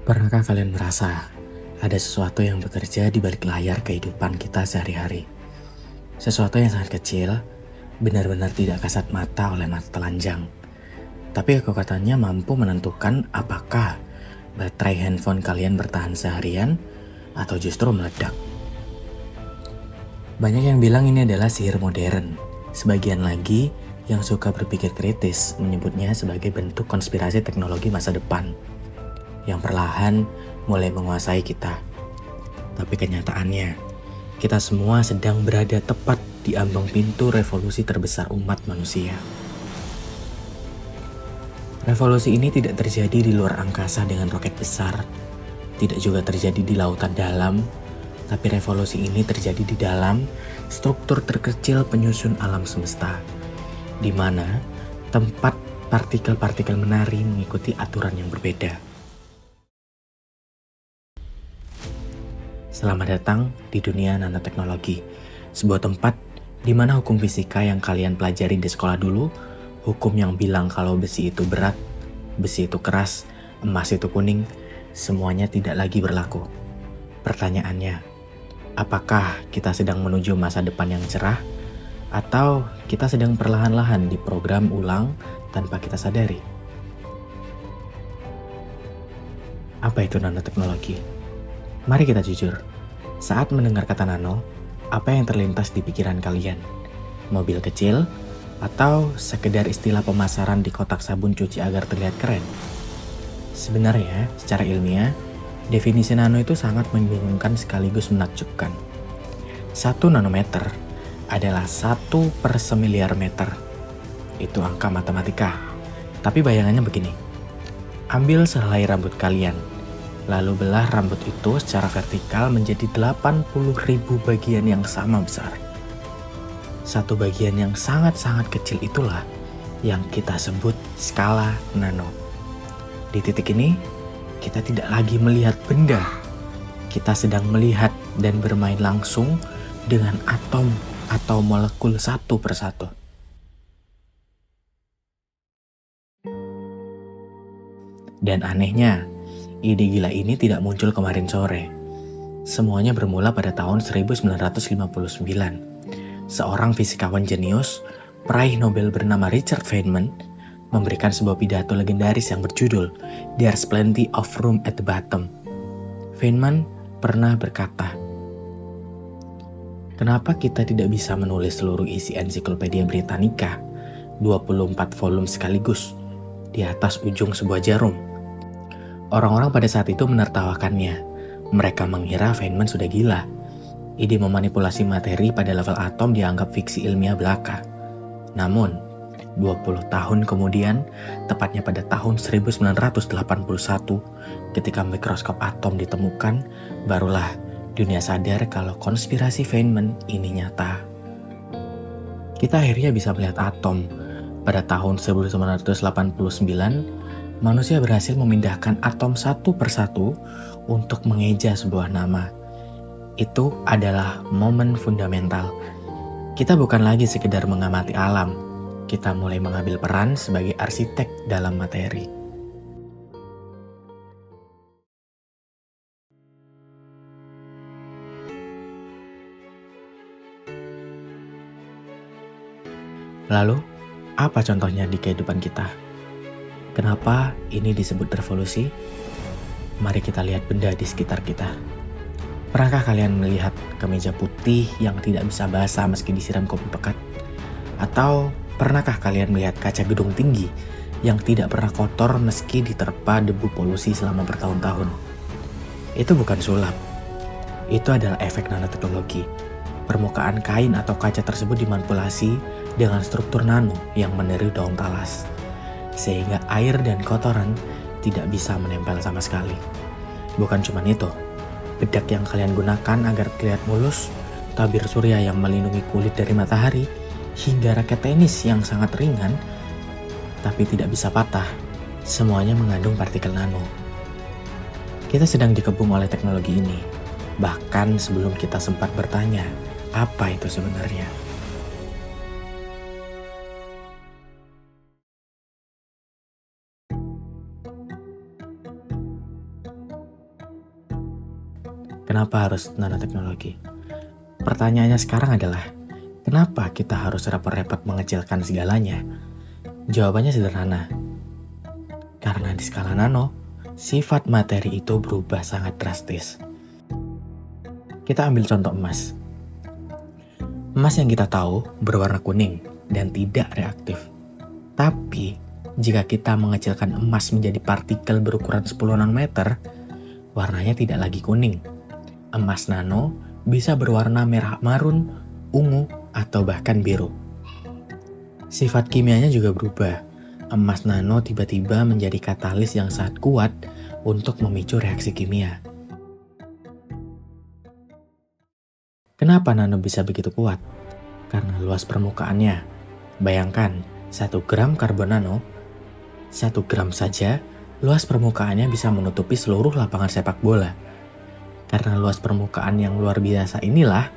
Pernahkah kalian merasa ada sesuatu yang bekerja di balik layar kehidupan kita sehari-hari? Sesuatu yang sangat kecil, benar-benar tidak kasat mata oleh mata telanjang. Tapi kekuatannya mampu menentukan apakah baterai handphone kalian bertahan seharian atau justru meledak. Banyak yang bilang ini adalah sihir modern. Sebagian lagi yang suka berpikir kritis menyebutnya sebagai bentuk konspirasi teknologi masa depan yang perlahan mulai menguasai kita. Tapi kenyataannya, kita semua sedang berada tepat di ambang pintu revolusi terbesar umat manusia. Revolusi ini tidak terjadi di luar angkasa dengan roket besar, tidak juga terjadi di lautan dalam, tapi revolusi ini terjadi di dalam struktur terkecil penyusun alam semesta, di mana tempat partikel-partikel menari mengikuti aturan yang berbeda. Selamat datang di dunia nanoteknologi, sebuah tempat di mana hukum fisika yang kalian pelajari di sekolah dulu, hukum yang bilang kalau besi itu berat, besi itu keras, emas itu kuning, semuanya tidak lagi berlaku. Pertanyaannya, apakah kita sedang menuju masa depan yang cerah, atau kita sedang perlahan-lahan diprogram ulang tanpa kita sadari? Apa itu nanoteknologi? Mari kita jujur, saat mendengar kata nano, apa yang terlintas di pikiran kalian? Mobil kecil? Atau sekedar istilah pemasaran di kotak sabun cuci agar terlihat keren? Sebenarnya, secara ilmiah, definisi nano itu sangat membingungkan sekaligus menakjubkan. 1 nanometer adalah 1/semiliar meter. Itu angka matematika. Tapi bayangannya begini. Ambil sehelai rambut kalian, lalu belah rambut itu secara vertikal menjadi 80.000 bagian yang sama besar. Satu bagian yang sangat-sangat kecil itulah yang kita sebut skala nano. Di titik ini, kita tidak lagi melihat benda. Kita sedang melihat dan bermain langsung dengan atom atau molekul satu persatu. Dan anehnya, ide gila ini tidak muncul kemarin sore. Semuanya bermula pada tahun 1959. Seorang fisikawan jenius, peraih Nobel bernama Richard Feynman, memberikan sebuah pidato legendaris yang berjudul There's Plenty of Room at the Bottom. Feynman pernah berkata, "Kenapa kita tidak bisa menulis seluruh isi ensiklopedia Britannica, 24 volume sekaligus, di atas ujung sebuah jarum?" Orang-orang pada saat itu menertawakannya. Mereka mengira Feynman sudah gila. Ide memanipulasi materi pada level atom dianggap fiksi ilmiah belaka. Namun, 20 tahun kemudian, tepatnya pada tahun 1981, ketika mikroskop atom ditemukan, barulah dunia sadar kalau konspirasi Feynman ini nyata. Kita akhirnya bisa melihat atom. Pada tahun 1989, manusia berhasil memindahkan atom satu persatu untuk mengeja sebuah nama. Itu adalah momen fundamental. Kita bukan lagi sekedar mengamati alam, kita mulai mengambil peran sebagai arsitek dalam materi. Lalu, apa contohnya di kehidupan kita? Kenapa ini disebut revolusi? Mari kita lihat benda di sekitar kita. Pernahkah kalian melihat kemeja putih yang tidak bisa basah meski disiram kopi pekat? Atau pernahkah kalian melihat kaca gedung tinggi yang tidak pernah kotor meski diterpa debu polusi selama bertahun-tahun? Itu bukan sulap. Itu adalah efek nanoteknologi. Permukaan kain atau kaca tersebut dimanipulasi dengan struktur nano yang meniru daun talas, sehingga air dan kotoran tidak bisa menempel sama sekali. Bukan cuma itu, bedak yang kalian gunakan agar terlihat mulus, tabir surya yang melindungi kulit dari matahari, hingga raket tenis yang sangat ringan tapi tidak bisa patah, semuanya mengandung partikel nano. Kita sedang dikepung oleh teknologi ini, bahkan sebelum kita sempat bertanya, apa itu sebenarnya? Kenapa harus nanoteknologi? Pertanyaannya sekarang adalah, kenapa kita harus repot-repot mengecilkan segalanya? Jawabannya sederhana. Karena di skala nano, sifat materi itu berubah sangat drastis. Kita ambil contoh emas. Emas yang kita tahu berwarna kuning dan tidak reaktif. Tapi, jika kita mengecilkan emas menjadi partikel berukuran 10 nanometer, warnanya tidak lagi kuning. Emas nano bisa berwarna merah marun, ungu, atau bahkan biru. Sifat kimianya juga berubah. Emas nano tiba-tiba menjadi katalis yang sangat kuat untuk memicu reaksi kimia. Kenapa nano bisa begitu kuat? Karena luas permukaannya. Bayangkan, 1 gram karbon nano, 1 gram saja, luas permukaannya bisa menutupi seluruh lapangan sepak bola. Karena luas permukaan yang luar biasa inilah,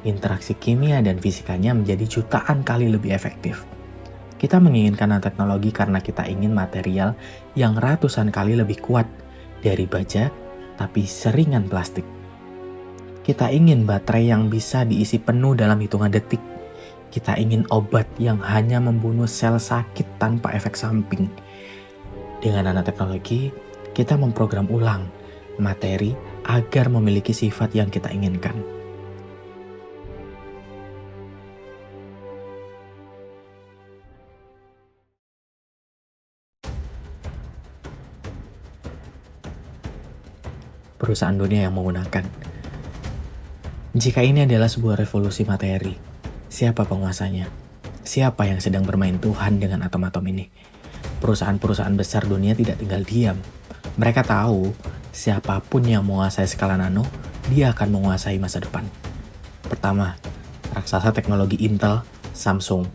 interaksi kimia dan fisikanya menjadi jutaan kali lebih efektif. Kita menginginkan nanoteknologi karena kita ingin material yang ratusan kali lebih kuat dari baja, tapi seringan plastik. Kita ingin baterai yang bisa diisi penuh dalam hitungan detik. Kita ingin obat yang hanya membunuh sel sakit tanpa efek samping. Dengan nanoteknologi, kita memprogram ulang materi agar memiliki sifat yang kita inginkan. Perusahaan dunia yang menggunakan. Jika ini adalah sebuah revolusi materi, siapa penguasanya? Siapa yang sedang bermain Tuhan dengan atom-atom ini? Perusahaan-perusahaan besar dunia tidak tinggal diam. Mereka tahu siapapun yang menguasai skala nano, dia akan menguasai masa depan. Pertama, raksasa teknologi Intel, Samsung.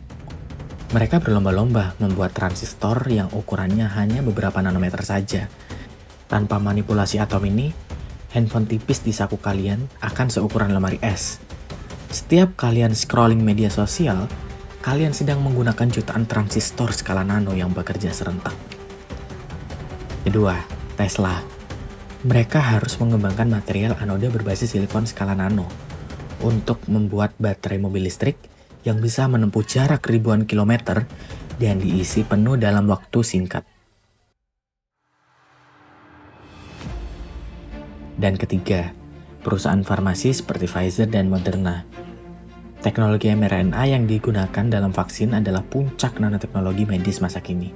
Mereka berlomba-lomba membuat transistor yang ukurannya hanya beberapa nanometer saja. Tanpa manipulasi atom ini, handphone tipis di saku kalian akan seukuran lemari es. Setiap kalian scrolling media sosial, kalian sedang menggunakan jutaan transistor skala nano yang bekerja serentak. Kedua, Tesla. Mereka harus mengembangkan material anoda berbasis silikon skala nano untuk membuat baterai mobil listrik yang bisa menempuh jarak ribuan kilometer dan diisi penuh dalam waktu singkat. Dan ketiga, perusahaan farmasi seperti Pfizer dan Moderna. Teknologi mRNA yang digunakan dalam vaksin adalah puncak nanoteknologi medis masa kini.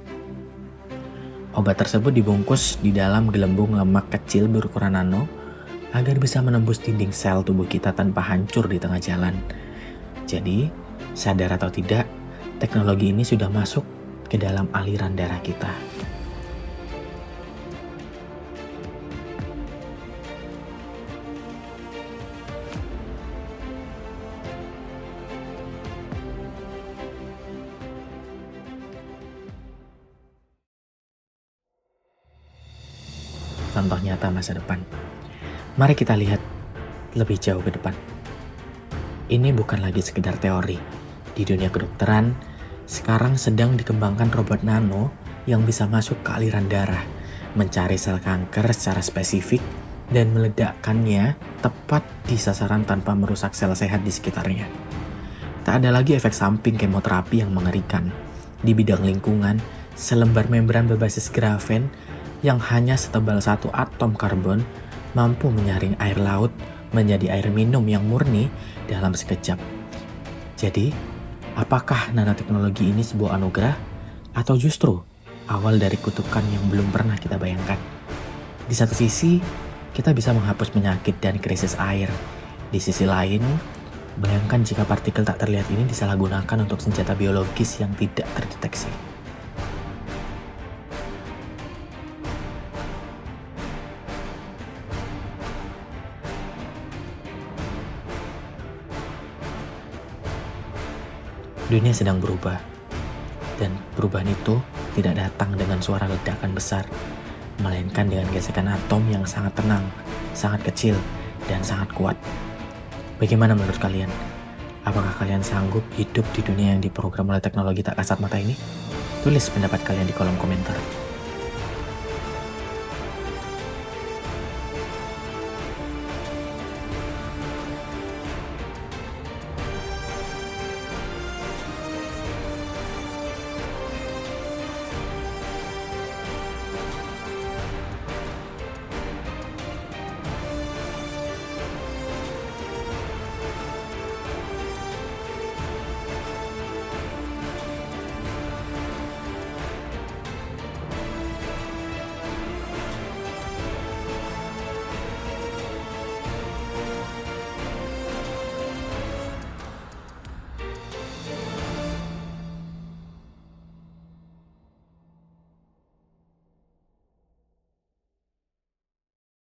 Obat tersebut dibungkus di dalam gelembung lemak kecil berukuran nano agar bisa menembus dinding sel tubuh kita tanpa hancur di tengah jalan. Jadi, sadar atau tidak, teknologi ini sudah masuk ke dalam aliran darah kita. Contoh nyata masa depan. Mari kita lihat lebih jauh ke depan. Ini bukan lagi sekedar teori. Di dunia kedokteran, sekarang sedang dikembangkan robot nano yang bisa masuk ke aliran darah, mencari sel kanker secara spesifik, dan meledakkannya tepat di sasaran tanpa merusak sel sehat di sekitarnya. Tak ada lagi efek samping kemoterapi yang mengerikan. Di bidang lingkungan, selembar membran berbasis grafen yang hanya setebal 1 atom karbon mampu menyaring air laut menjadi air minum yang murni dalam sekejap. Jadi, apakah nanoteknologi ini sebuah anugerah atau justru awal dari kutukan yang belum pernah kita bayangkan? Di satu sisi, kita bisa menghapus penyakit dan krisis air. Di sisi lain, bayangkan jika partikel tak terlihat ini disalahgunakan untuk senjata biologis yang tidak terdeteksi. Dunia sedang berubah, dan perubahan itu tidak datang dengan suara ledakan besar, melainkan dengan gesekan atom yang sangat tenang, sangat kecil, dan sangat kuat. Bagaimana menurut kalian? Apakah kalian sanggup hidup di dunia yang diprogram oleh teknologi tak kasat mata ini? Tulis pendapat kalian di kolom komentar.